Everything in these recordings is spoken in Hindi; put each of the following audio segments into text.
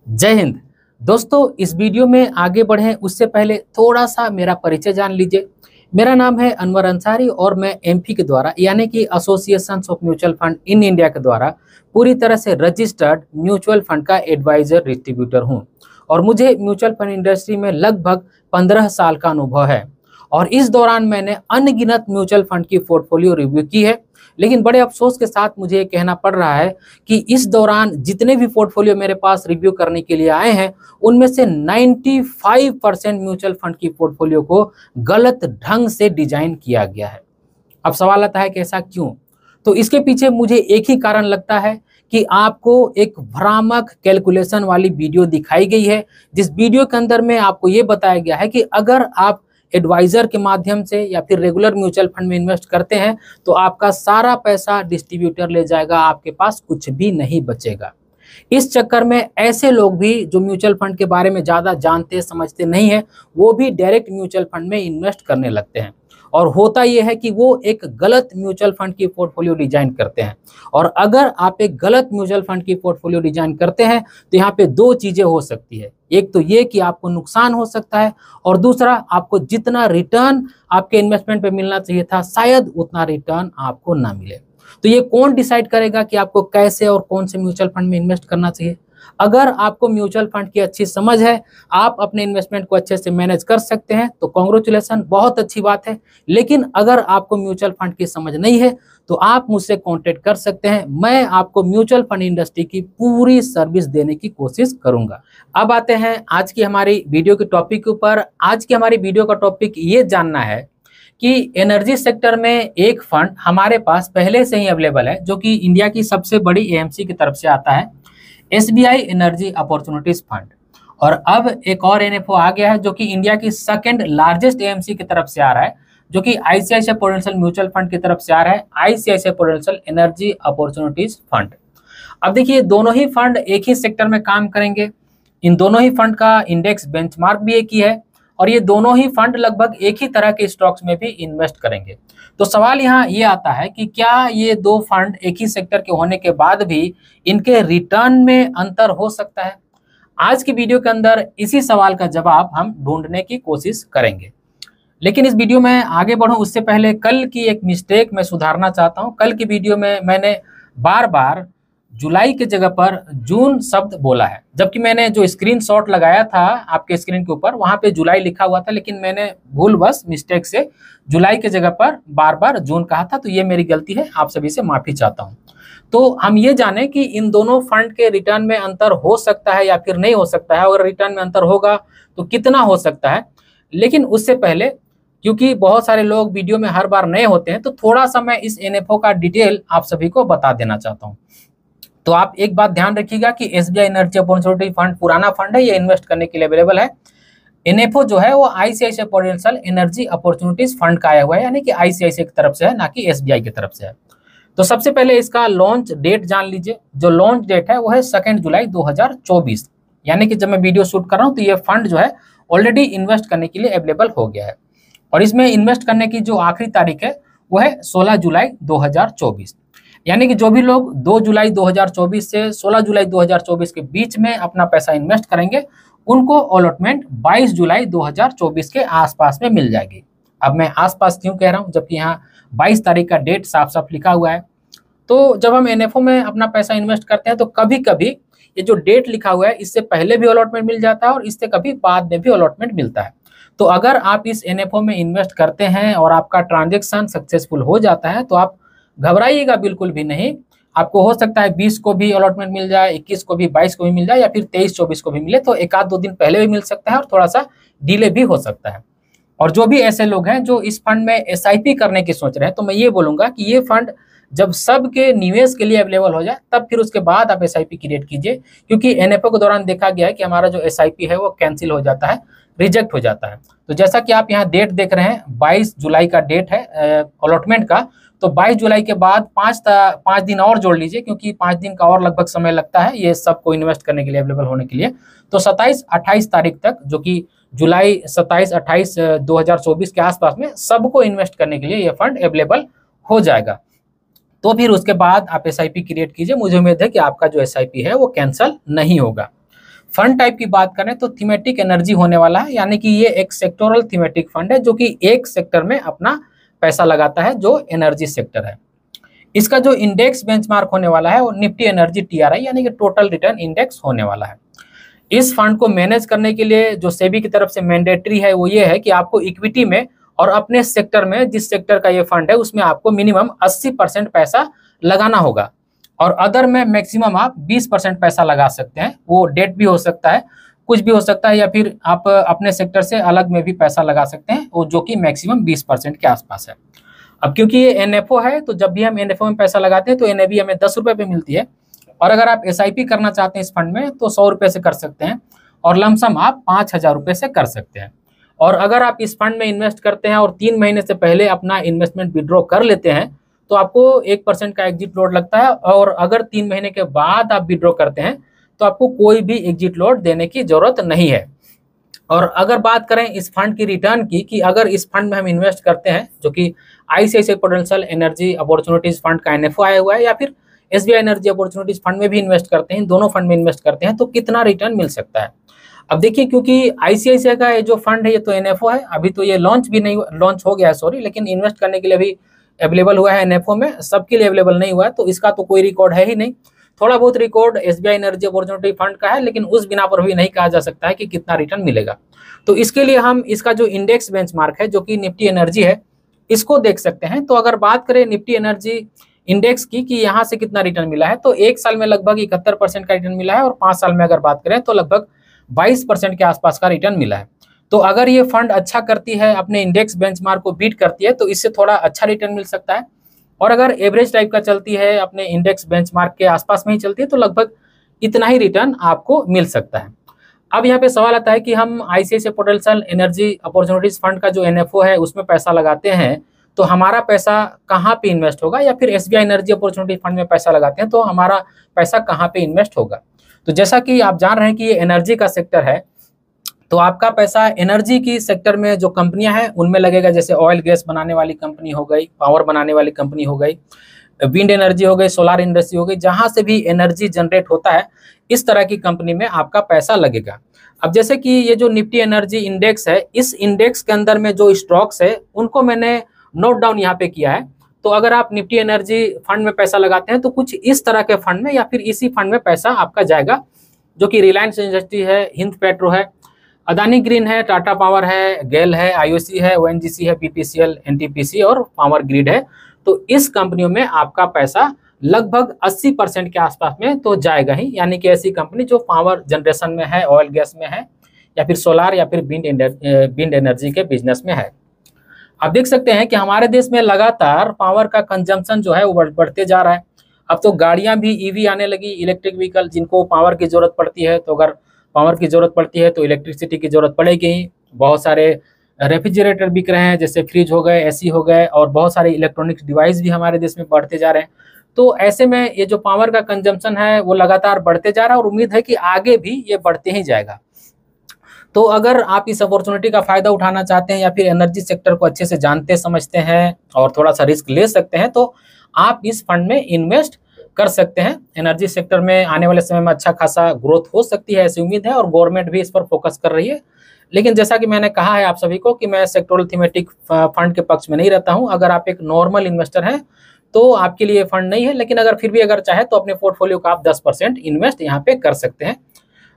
जय हिंद। दोस्तों, इस वीडियो में आगे बढ़ें उससे पहले थोड़ा सा मेरा परिचय जान लीजिए। मेरा नाम है अनवर अंसारी और मैं एमफी के द्वारा यानी कि association of mutual fund in India के द्वारा पूरी तरह से रजिस्टर्ड म्यूचुअल फंड का एडवाइजर डिस्ट्रीब्यूटर हूं और मुझे म्यूचुअल फंड इंडस्ट्री में लगभग 15 साल का अनुभव है। और इस दौरान मैंने अनगिनत म्यूचुअल फंड की पोर्टफोलियो रिव्यू की है। लेकिन बड़े अफसोस के साथ मुझे ये कहना पड़ रहा है कि इस दौरान जितने भी पोर्टफोलियो मेरे पास रिव्यू करने के लिए आए हैं उनमें से 95% म्यूचुअल फंड की पोर्टफोलियो को गलत ढंग से डिजाइन किया गया है। अब सवाल आता है कि ऐसा क्यों? तो इसके पीछे मुझे एक ही कारण लगता है कि आपको एक भ्रामक कैलकुलेशन वाली वीडियो दिखाई गई है, जिस वीडियो के अंदर में आपको ये बताया गया है कि अगर आप एडवाइजर के माध्यम से या फिर रेगुलर म्यूचुअल फंड में इन्वेस्ट करते हैं तो आपका सारा पैसा डिस्ट्रीब्यूटर ले जाएगा, आपके पास कुछ भी नहीं बचेगा। इस चक्कर में ऐसे लोग भी जो म्यूचुअल फंड के बारे में ज़्यादा जानते समझते नहीं है वो भी डायरेक्ट म्यूचुअल फंड में इन्वेस्ट करने लगते हैं। और होता यह है कि वो एक गलत म्यूचुअल फंड की पोर्टफोलियो डिजाइन करते हैं। और अगर आप एक गलत म्यूचुअल फंड की पोर्टफोलियो डिजाइन करते हैं तो यहाँ पे दो चीजें हो सकती है। एक तो ये कि आपको नुकसान हो सकता है और दूसरा आपको जितना रिटर्न आपके इन्वेस्टमेंट पे मिलना चाहिए था शायद उतना रिटर्न आपको ना मिले। तो ये कौन डिसाइड करेगा कि आपको कैसे और कौन से म्यूचुअल फंड में इन्वेस्ट करना चाहिए? अगर आपको म्यूचुअल फंड की अच्छी समझ है, आप अपने इन्वेस्टमेंट को अच्छे से मैनेज कर सकते हैं तो कांग्रेचुलेसन, बहुत अच्छी बात है। लेकिन अगर आपको म्यूचुअल फंड की समझ नहीं है तो आप मुझसे कांटेक्ट कर सकते हैं। मैं आपको म्यूचुअल फंड इंडस्ट्री की पूरी सर्विस देने की कोशिश करूंगा। अब आते हैं आज की हमारी वीडियो के टॉपिक के ऊपर। आज की हमारी वीडियो का टॉपिक ये जानना है कि एनर्जी सेक्टर में एक फंड हमारे पास पहले से ही अवेलेबल है जो कि इंडिया की सबसे बड़ी एएमसी की तरफ से आता है, एसबीआई एनर्जी अपॉर्चुनिटीज फंड। और अब एक और एनएफओ आ गया है जो कि इंडिया की सेकंड लार्जेस्ट एएमसी की तरफ से आ रहा है, जो कि आईसीआईसीआई प्रूडेंशियल म्यूचुअल फंड की तरफ से आ रहा है, ICICI prudential energy opportunities fund. अब देखिए, दोनों ही फंड एक ही सेक्टर में काम करेंगे। इन दोनों ही फंड का इंडेक्स बेंचमार्क भी एक ही है और ये दोनों ही फंड लगभग एक ही तरह के स्टॉक्स में भी इन्वेस्ट करेंगे। तो सवाल यहाँ ये आता है कि क्या ये दो फंड एक ही सेक्टर के होने के बाद भी इनके रिटर्न में अंतर हो सकता है? आज की वीडियो के अंदर इसी सवाल का जवाब हम ढूंढने की कोशिश करेंगे। लेकिन इस वीडियो में आगे बढ़ूं उससे पहले कल की एक मिस्टेक मैं सुधारना चाहता हूं। कल की वीडियो में मैंने बार बार जुलाई के जगह पर जून शब्द बोला है, जबकि मैंने जो स्क्रीनशॉट लगाया था आपके स्क्रीन के ऊपर वहां पे जुलाई लिखा हुआ था, लेकिन मैंने भूलवश मिस्टेक से जुलाई के जगह पर बार बार जून कहा था। तो ये मेरी गलती है, आप सभी से माफी चाहता हूं। तो हम ये जाने कि इन दोनों फंड के रिटर्न में अंतर हो सकता है या फिर नहीं हो सकता है, और रिटर्न में अंतर होगा तो कितना हो सकता है। लेकिन उससे पहले, क्योंकि बहुत सारे लोग वीडियो में हर बार नए होते हैं, तो थोड़ा सा मैं इस एनएफओ का डिटेल आप सभी को बता देना चाहता हूँ। तो आप एक बात ध्यान रखिएगा कि एसबीआई एनर्जी अपॉर्चुनिटी फंड पुराना फंड है, ये इन्वेस्ट करने के लिए अवेलेबल है। एनएफओ जो है वो ICICI prudential energy opportunities fund का आया हुआ है, यानी कि आईसीआईसीआई की तरफ से है, ना कि एसबीआई की तरफ से है। तो सबसे पहले इसका लॉन्च डेट जान लीजिए। जो लॉन्च डेट है वो है 2 जुलाई 2024, यानी कि जब मैं वीडियो शूट कर रहा हूँ तो ये फंड जो है ऑलरेडी इन्वेस्ट करने के लिए अवेलेबल हो गया है। और इसमें इन्वेस्ट करने की जो आखिरी तारीख है वो है 16 जुलाई 2024, यानी कि जो भी लोग 2 जुलाई 2024 से 16 जुलाई 2024 के बीच में अपना पैसा इन्वेस्ट करेंगे उनको अलॉटमेंट 22 जुलाई 2024 के आसपास में मिल जाएगी। अब मैं आसपास क्यों कह रहा हूं, जबकि यहाँ 22 तारीख का डेट साफ साफ लिखा हुआ है। तो जब हम एनएफओ में अपना पैसा इन्वेस्ट करते हैं तो कभी कभी ये जो डेट लिखा हुआ है इससे पहले भी अलॉटमेंट मिल जाता है और इससे कभी बाद में भी अलॉटमेंट मिलता है। तो अगर आप इस एनएफओ में इन्वेस्ट करते हैं और आपका ट्रांजेक्शन सक्सेसफुल हो जाता है तो आप घबराइएगा बिल्कुल भी नहीं। आपको हो सकता है 20 को भी अलॉटमेंट मिल जाए, 21 को भी, 22 को भी मिल जाए, या फिर 23-24 को भी मिले। तो एक आध दो दिन पहले भी मिल सकता है और थोड़ा सा डिले भी हो सकता है। और जो भी ऐसे लोग हैं जो इस फंड में एसआईपी करने की सोच रहे हैं, तो मैं ये बोलूंगा कि ये फंड जब सबके निवेश के लिए अवेलेबल हो जाए तब फिर उसके बाद आप एसआईपी क्रिएट कीजिए, क्योंकि एनएफओ के दौरान देखा गया है कि हमारा जो एसआईपी है वो कैंसिल हो जाता है, रिजेक्ट हो जाता है। तो जैसा कि आप यहाँ डेट देख रहे हैं 22 जुलाई का डेट है अलॉटमेंट का, तो 22 जुलाई के बाद 5 दिन और जोड़ लीजिए, क्योंकि 5 दिन का और लगभग समय लगता है ये सबको इन्वेस्ट करने के लिए अवेलेबल होने के लिए। तो 27-28 तारीख तक, जो कि जुलाई 27-28 2024 के आसपास में सबको इन्वेस्ट करने के लिए ये फंड अवेलेबल हो जाएगा। तो फिर उसके बाद आप एसआईपी क्रिएट कीजिए। मुझे उम्मीद है कि आपका जो एसआईपी है वो कैंसिल नहीं होगा। फंड टाइप की बात करें तो थीमेटिक एनर्जी होने वाला है, यानी कि ये एक सेक्टोरल थीमेटिक फंड है जो कि एक सेक्टर में अपना पैसा लगाता है जो एनर्जी सेक्टर है। इसका जो इंडेक्स बेंचमार्क होने वाला है वो निफ्टी एनर्जी टीआरआई यानी कि टोटल रिटर्न इंडेक्स होने वाला है। इस फंड को मैनेज करने के लिए जो सेबी की तरफ से मैंडेटरी है वो ये है कि आपको इक्विटी में और अपने सेक्टर में, जिस सेक्टर का ये फंड है उसमें आपको मिनिमम 80% पैसा लगाना होगा, और अदर में मैक्सिमम आप 20% पैसा लगा सकते हैं। वो डेट भी हो सकता है, कुछ भी हो सकता है, या फिर आप अपने सेक्टर से अलग में भी पैसा लगा सकते हैं, वो जो कि मैक्सिमम 20% के आसपास है। अब क्योंकि ये एनएफओ है तो जब भी हम एनएफओ में पैसा लगाते हैं तो एनएवी हमें 10 रुपये पे मिलती है, और अगर आप एसआईपी करना चाहते हैं इस फंड में तो 100 रुपये से कर सकते हैं, और लमसम आप 5,000 रुपये से कर सकते हैं। और अगर आप इस फंड में इन्वेस्ट करते हैं और 3 महीने से पहले अपना इन्वेस्टमेंट विड्रॉ कर लेते हैं तो आपको 1% का एग्जिट लोड लगता है, और अगर 3 महीने के बाद आप विड्रॉ करते हैं तो आपको कोई भी एग्जिट लोड देने की जरूरत नहीं है। और अगर बात करें इस फंड की रिटर्न की, कि अगर इस फंड में हम इन्वेस्ट करते हैं जो कि ICICI prudential energy opportunities fund का एनएफओ आया हुआ है, या फिर एसबीआई एनर्जी अपॉर्चुनिटीज फंड में भी इन्वेस्ट करते हैं, दोनों फंड में इन्वेस्ट करते हैं, तो कितना रिटर्न मिल सकता है। अब देखिए, क्योंकि आईसीआईसीआई का ये जो फंड है ये तो एनएफओ है, अभी तो ये लॉन्च हो गया है सॉरी, लेकिन इन्वेस्ट करने के लिए अभी अवेलेबल हुआ है एनएफओ में, सबके लिए अवेलेबल नहीं हुआ है, तो इसका तो कोई रिकॉर्ड है ही नहीं। थोड़ा बहुत record SBI energy opportunity fund का है, लेकिन उस बिना पर भी नहीं कहा जा सकता है कि कितना रिटर्न मिलेगा। तो इसके लिए हम इसका जो इंडेक्स बेंचमार्क है जो कि निफ्टी एनर्जी है, इसको देख सकते हैं। तो अगर बात करें निफ्टी एनर्जी इंडेक्स की कि यहाँ से कितना रिटर्न मिला है, तो 1 साल में लगभग 71% का रिटर्न मिला है, और 5 साल में अगर बात करें तो लगभग 22% के आसपास का रिटर्न मिला है। तो अगर ये फंड अच्छा करती है, अपने इंडेक्स बेंचमार्क को बीट करती है, तो इससे थोड़ा अच्छा रिटर्न मिल सकता है। और अगर एवरेज टाइप का चलती है, अपने इंडेक्स बेंचमार्क के आसपास में ही चलती है, तो लगभग इतना ही रिटर्न आपको मिल सकता है। अब यहाँ पे सवाल आता है कि हम ICICI prudential energy opportunities fund का जो एनएफओ है उसमें पैसा लगाते हैं तो हमारा पैसा कहाँ पे इन्वेस्ट होगा, या फिर एसबीआई एनर्जी अपॉर्चुनिटी फंड में पैसा लगाते हैं तो हमारा पैसा कहाँ पे इन्वेस्ट होगा। तो जैसा कि आप जान रहे हैं कि ये एनर्जी का सेक्टर है, तो आपका पैसा एनर्जी की सेक्टर में जो कंपनियां हैं उनमें लगेगा, जैसे ऑयल गैस बनाने वाली कंपनी हो गई, पावर बनाने वाली कंपनी हो गई, विंड एनर्जी हो गई, सोलार इंडस्ट्री हो गई, जहां से भी एनर्जी जनरेट होता है, इस तरह की कंपनी में आपका पैसा लगेगा। अब जैसे कि ये जो निफ्टी एनर्जी इंडेक्स है, इस इंडेक्स के अंदर में जो स्टॉक्स है उनको मैंने नोट डाउन यहाँ पे किया है। तो अगर आप निफ्टी एनर्जी फंड में पैसा लगाते हैं तो कुछ इस तरह के फंड में या फिर इसी फंड में पैसा आपका जाएगा, जो कि रिलायंस इंडस्ट्री है, हिंद पेट्रो है, अदानी ग्रीन है, टाटा पावर है, गेल है, आईओसी है, ओएनजीसी है, बीपीसीएल, एनटीपीसी और पावर ग्रिड है। तो इस कंपनियों में आपका पैसा लगभग 80% के आसपास में तो जाएगा ही, यानी कि ऐसी कंपनी जो पावर जनरेशन में है, ऑयल गैस में है, या फिर सोलार या फिर विंड एनर्जी के बिजनेस में है। आप देख सकते हैं कि हमारे देश में लगातार पावर का कंजम्पशन जो है वो बढ़ते जा रहा है। अब तो गाड़ियां भी ईवी आने लगी, इलेक्ट्रिक व्हीकल, जिनको पावर की जरूरत पड़ती है, तो अगर पावर की जरूरत पड़ती है तो इलेक्ट्रिसिटी की जरूरत पड़ेगी ही। बहुत सारे रेफ्रिजरेटर बिक रहे हैं, जैसे फ्रिज हो गए, एसी हो गए, और बहुत सारे इलेक्ट्रॉनिक्स डिवाइस भी हमारे देश में बढ़ते जा रहे हैं। तो ऐसे में ये जो पावर का कंजम्पशन है वो लगातार बढ़ते जा रहा है, और उम्मीद है कि आगे भी ये बढ़ते ही जाएगा। तो अगर आप इस अपॉर्चुनिटी का फायदा उठाना चाहते हैं, या फिर एनर्जी सेक्टर को अच्छे से जानते समझते हैं और थोड़ा सा रिस्क ले सकते हैं, तो आप इस फंड में इन्वेस्ट कर सकते हैं। एनर्जी सेक्टर में आने वाले समय में अच्छा खासा ग्रोथ हो सकती है, ऐसी उम्मीद है, और गवर्नमेंट भी इस पर फोकस कर रही है। लेकिन जैसा कि मैंने कहा है आप सभी को कि मैं सेक्टोरल थीमेटिक फंड के पक्ष में नहीं रहता हूं। अगर आप एक नॉर्मल इन्वेस्टर हैं तो आपके लिए फंड नहीं है, लेकिन अगर फिर भी अगर चाहे तो अपने पोर्टफोलियो का आप 10% इन्वेस्ट यहाँ पे कर सकते हैं,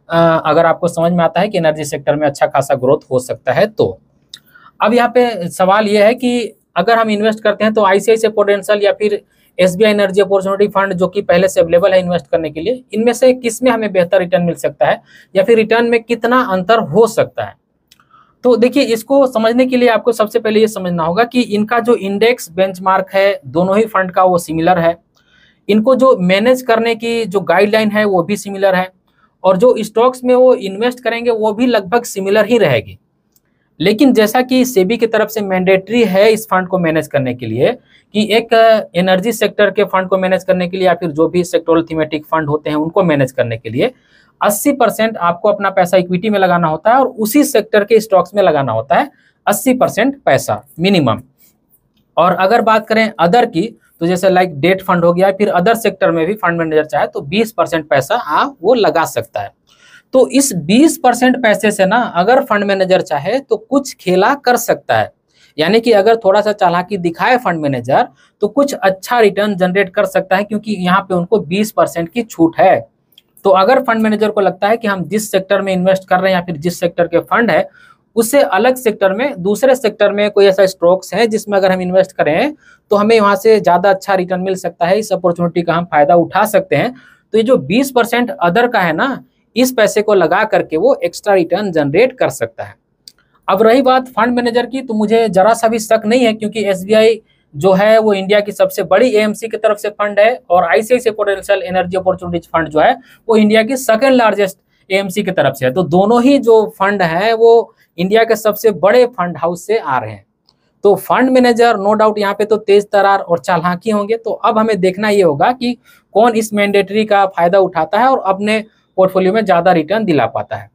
अगर आपको समझ में आता है कि एनर्जी सेक्टर में अच्छा खासा ग्रोथ हो सकता है। तो अब यहाँ पे सवाल ये है कि अगर हम इन्वेस्ट करते हैं तो आईसीआईसीआई प्रूडेंशियल या फिर एसबीआई एनर्जी अपॉर्चुनिटी फंड जो कि पहले से अवेलेबल है इन्वेस्ट करने के लिए, इनमें से किस में हमें बेहतर रिटर्न मिल सकता है, या फिर रिटर्न में कितना अंतर हो सकता है। तो देखिए, इसको समझने के लिए आपको सबसे पहले ये समझना होगा कि इनका जो इंडेक्स बेंचमार्क है दोनों ही फंड का वो सिमिलर है, इनको जो मैनेज करने की जो गाइडलाइन है वो भी सिमिलर है, और जो स्टॉक्स में वो इन्वेस्ट करेंगे वो भी लगभग सिमिलर ही रहेगी। लेकिन जैसा कि सेबी की तरफ से मैंडेटरी है इस फंड को मैनेज करने के लिए कि एक एनर्जी सेक्टर के फंड को मैनेज करने के लिए, या फिर जो भी सेक्टोरल थीमेटिक फंड होते हैं उनको मैनेज करने के लिए 80% आपको अपना पैसा इक्विटी में लगाना होता है, और उसी सेक्टर के स्टॉक्स में लगाना होता है 80% पैसा मिनिमम। और अगर बात करें अदर की, तो जैसे लाइक डेट फंड हो गया, फिर अदर सेक्टर में भी फंड मैनेजर चाहे तो 20% पैसा आप वो लगा सकता है। तो इस 20% पैसे से ना अगर फंड मैनेजर चाहे तो कुछ खेला कर सकता है। यानी कि अगर थोड़ा सा चालाकी दिखाए फंड मैनेजर तो कुछ अच्छा रिटर्न जनरेट कर सकता है, क्योंकि यहाँ पे उनको 20% की छूट है। तो अगर फंड मैनेजर को लगता है कि हम जिस सेक्टर में इन्वेस्ट कर रहे हैं या फिर जिस सेक्टर के फंड है उससे अलग सेक्टर में, दूसरे सेक्टर में कोई ऐसा स्टॉक्स है जिसमें अगर हम इन्वेस्ट करें तो हमें वहां से ज्यादा अच्छा रिटर्न मिल सकता है, इस अपॉर्चुनिटी का हम फायदा उठा सकते हैं, तो ये जो 20% अदर का है ना, इस पैसे को लगा करके वो एक्स्ट्रा रिटर्न जनरेट कर सकता है। अब रही बात फंड मैनेजर की, तो मुझे जरा सा भी शक नहीं है, क्योंकि एसबीआई जो है वो इंडिया की सबसे बड़ी एएमसी की तरफ से फंड है, और ICICI prudential energy opportunities fund जो है वो इंडिया की सेकंड लार्जेस्ट एएमसी की तरफ से है। तो दोनों ही जो फंड है वो इंडिया के सबसे बड़े फंड हाउस से आ रहे हैं। तो फंड मैनेजर नो डाउट यहाँ पे तो तेज तरार और चालाकी होंगे। तो अब हमें देखना ये होगा कि कौन इस मैंडेटरी का फायदा उठाता है और अपने पोर्टफोलियो में ज्यादा रिटर्न दिला पाता है।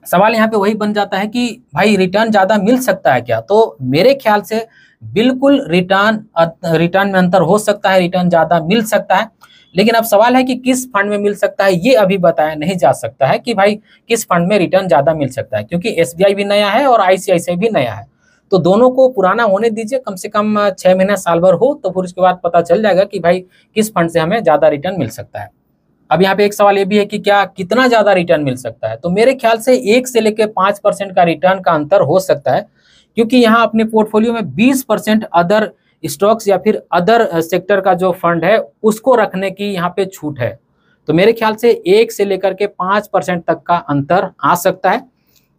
सवाल यहाँ पे वही बन जाता है कि भाई रिटर्न ज्यादा मिल सकता है क्या? तो मेरे ख्याल से बिल्कुल रिटर्न में अंतर हो सकता है, रिटर्न ज्यादा मिल सकता है, लेकिन अब सवाल है कि किस फंड में मिल सकता है ये अभी बताया नहीं जा सकता है कि भाई किस फंड में रिटर्न ज्यादा मिल सकता है, क्योंकि एसबीआई भी नया है और आईसीआईसीआई भी नया है। तो दोनों को पुराना होने दीजिए, कम से कम 6 महीना साल भर हो, तो फिर उसके बाद पता चल जाएगा कि भाई किस फंड से हमें ज्यादा रिटर्न मिल सकता है। अब यहाँ पे एक सवाल ये भी है कि क्या कितना ज्यादा रिटर्न मिल सकता है? तो मेरे ख्याल से 1 से लेकर 5% का रिटर्न का अंतर हो सकता है, क्योंकि यहाँ अपने पोर्टफोलियो में 20% अदर स्टॉक्स या फिर अदर सेक्टर का जो फंड है उसको रखने की यहाँ पे छूट है। तो मेरे ख्याल से 1 से लेकर के 5% तक का अंतर आ सकता है।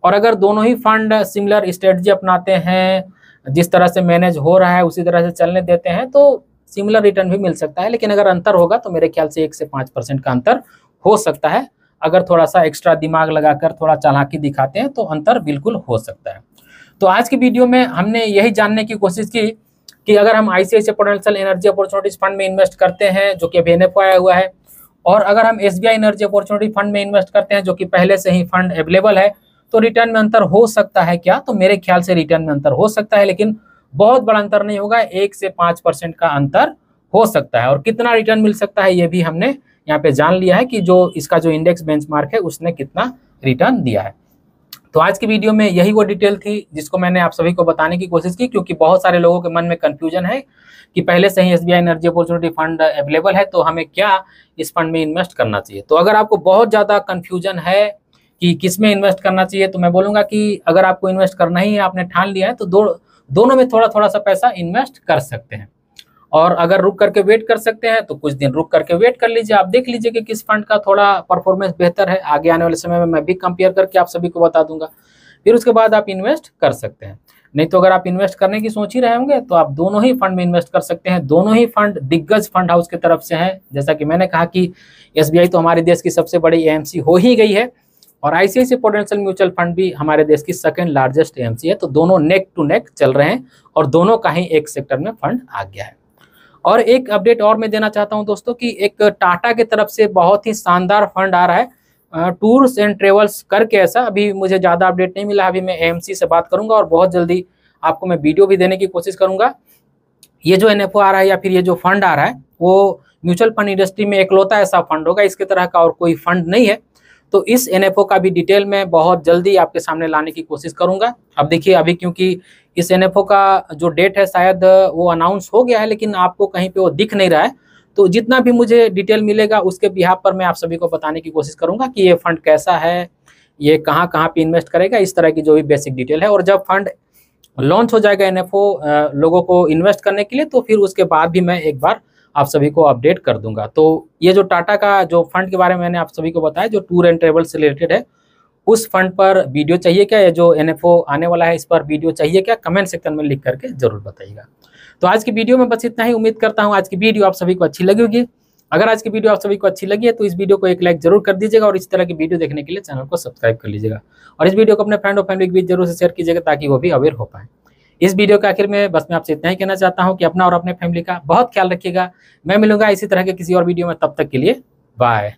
और अगर दोनों ही फंड सिमिलर स्ट्रेटजी अपनाते हैं, जिस तरह से मैनेज हो रहा है उसी तरह से चलने देते हैं, तो सिमिलर रिटर्न भी मिल सकता है। लेकिन अगर अंतर होगा तो मेरे ख्याल से 1 से 5% का अंतर हो सकता है। अगर थोड़ा सा एक्स्ट्रा दिमाग लगाकर थोड़ा चालाकी दिखाते हैं तो अंतर बिल्कुल हो सकता है। तो आज की वीडियो में हमने यही जानने की कोशिश की कि अगर हम ICICI prudential energy opportunities fund में इन्वेस्ट करते हैं जो कि अभी एनएफओ आया हुआ है, और अगर हम एसबीआई एनर्जी अपॉर्चुनिटी फंड में इन्वेस्ट करते हैं जो कि पहले से ही फंड अवेलेबल है, तो रिटर्न में अंतर हो सकता है क्या? तो मेरे ख्याल से रिटर्न में अंतर हो सकता है, लेकिन बहुत बड़ा अंतर नहीं होगा, 1 से 5% का अंतर हो सकता है। और कितना रिटर्न मिल सकता है ये भी हमने यहाँ पे जान लिया है कि जो इसका जो इंडेक्स बेंचमार्क है उसने कितना रिटर्न दिया है। तो आज की वीडियो में यही वो डिटेल थी जिसको मैंने आप सभी को बताने की कोशिश की, क्योंकि बहुत सारे लोगों के मन में कंफ्यूजन है कि पहले से ही SBI energy opportunity fund available है तो हमें क्या इस फंड में इन्वेस्ट करना चाहिए। तो अगर आपको बहुत ज़्यादा कंफ्यूजन है कि किस में इन्वेस्ट करना चाहिए, तो मैं बोलूँगा कि अगर आपको इन्वेस्ट करना ही है, आपने ठान लिया है, तो दोनों में थोड़ा थोड़ा सा पैसा इन्वेस्ट कर सकते हैं। और अगर रुक करके वेट कर सकते हैं तो कुछ दिन रुक करके वेट कर लीजिए, आप देख लीजिए कि किस फंड का थोड़ा परफॉर्मेंस बेहतर है। आगे आने वाले समय में मैं भी कंपेयर करके आप सभी को बता दूंगा, फिर उसके बाद आप इन्वेस्ट कर सकते हैं। नहीं तो अगर आप इन्वेस्ट करने की सोच ही रहे होंगे तो आप दोनों ही फंड में इन्वेस्ट कर सकते हैं। दोनों ही फंड दिग्गज फंड हाउस की तरफ से हैं। जैसा कि मैंने कहा कि एसबीआई तो हमारे देश की सबसे बड़ी एएमसी हो ही गई है, और आईसीआईसीआई प्रूडेंशियल म्यूचुअल फंड भी हमारे देश की सेकंड लार्जेस्ट एएमसी है। तो दोनों नेक टू नेक चल रहे हैं और दोनों का ही एक सेक्टर में फंड आ गया है। और एक अपडेट और मैं देना चाहता हूं दोस्तों कि एक टाटा की तरफ से बहुत ही शानदार फंड आ रहा है, टूर्स एंड ट्रेवल्स करके। ऐसा अभी मुझे ज़्यादा अपडेट नहीं मिला, अभी मैं एएमसी से बात करूंगा और बहुत जल्दी आपको मैं वीडियो भी देने की कोशिश करूंगा। ये जो एनएफओ आ रहा है या फिर ये जो फंड आ रहा है वो म्यूचुअल फंड इंडस्ट्री में एकलौता ऐसा फंड होगा, इसके तरह का और कोई फंड नहीं है। तो इस एनएफओ का भी डिटेल में बहुत जल्दी आपके सामने लाने की कोशिश करूंगा। अब देखिए, अभी क्योंकि इस एनएफओ का जो डेट है शायद वो अनाउंस हो गया है, लेकिन आपको कहीं पे वो दिख नहीं रहा है। तो जितना भी मुझे डिटेल मिलेगा उसके बिहाफ पर मैं आप सभी को बताने की कोशिश करूंगा कि ये फंड कैसा है, ये कहाँ कहाँ पे इन्वेस्ट करेगा, इस तरह की जो भी बेसिक डिटेल है। और जब फंड लॉन्च हो जाएगा एनएफओ लोगों को इन्वेस्ट करने के लिए, तो फिर उसके बाद भी मैं एक बार आप सभी को अपडेट कर दूंगा। तो ये जो टाटा का जो फंड के बारे में मैंने आप सभी को बताया, जो टूर एंड ट्रेवल से रिलेटेड है, उस फंड पर वीडियो चाहिए क्या, या जो एनएफओ आने वाला है इस पर वीडियो चाहिए क्या, कमेंट सेक्शन में लिख करके जरूर बताइएगा। तो आज की वीडियो में बस इतना ही। उम्मीद करता हूँ आज की वीडियो आप सभी को अच्छी लगी होगी। अगर आज की वीडियो आप सभी को अच्छी लगी है तो इस वीडियो को एक लाइक जरूर कर दीजिएगा, और इस तरह की वीडियो देखने के लिए चैनल को सब्सक्राइब कर लीजिएगा, और इस वीडियो को अपने फ्रेंड और फैमिली के बीच जरूर से शेयर कीजिएगा ताकि वो भी अवेयर हो पाए। इस वीडियो के आखिर में बस मैं आपसे इतना ही कहना चाहता हूं कि अपना और अपने फैमिली का बहुत ख्याल रखिएगा। मैं मिलूंगा इसी तरह के किसी और वीडियो में, तब तक के लिए बाय।